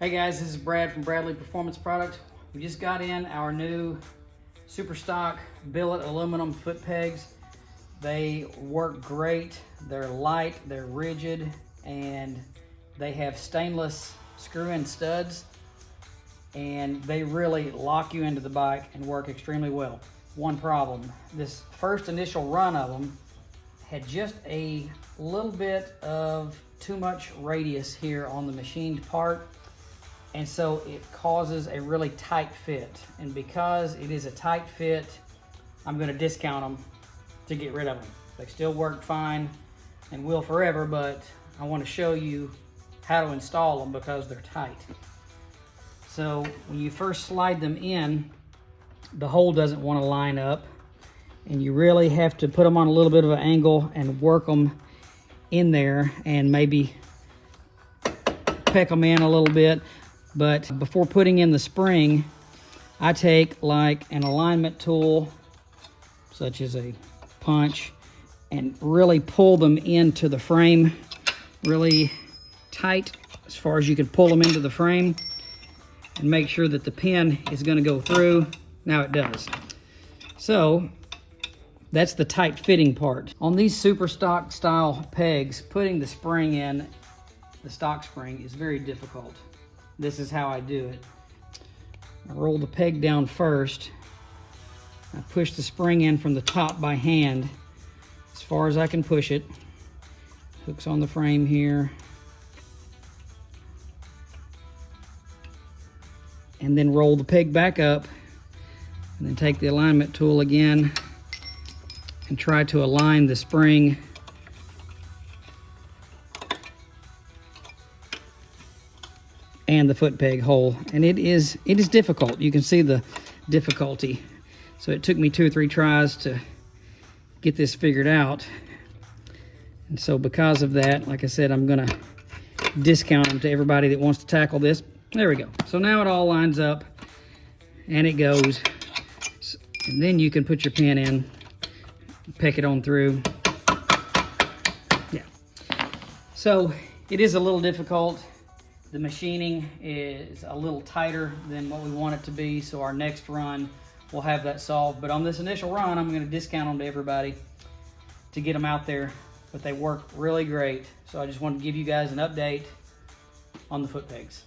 Hey guys, this is Brad from Bradley Performance Product. We just got in our new super stock billet aluminum foot pegs. They work great. They're light, they're rigid, and they have stainless screw-in studs, and they really lock you into the bike and work extremely well. One problem, this first initial run of them had just a little bit of too much radius here on the machined part, and so it causes a really tight fit. And because it is a tight fit, I'm going to discount them to get rid of them. They still work fine and will forever, but I want to show you how to install them because they're tight. So when you first slide them in, the hole doesn't want to line up, and you really have to put them on a little bit of an angle and work them in there and maybe peck them in a little bit. But before putting in the spring, I take like an alignment tool, such as a punch, and really pull them into the frame really tight as far as you can pull them into the frame, and make sure that the pin is going to go through. Now it does. So that's the tight fitting part. On these super stock style pegs, putting the spring in, the stock spring, is very difficult. This is how I do it. I roll the peg down first. I push the spring in from the top by hand as far as I can push it. Hooks on the frame here. And then roll the peg back up, and then take the alignment tool again and try to align the spring and the foot peg hole. And it is difficult. You can see the difficulty. So it took me 2 or 3 tries to get this figured out. And so because of that, like I said, I'm gonna discount them to everybody that wants to tackle this. There we go. So now it all lines up and it goes. And then you can put your pin in, peck it on through. Yeah. So it is a little difficult. The machining is a little tighter than what we want it to be, so our next run we'll have that solved. But on this initial run, I'm going to discount them to everybody to get them out there, but they work really great. So I just wanted to give you guys an update on the foot pegs.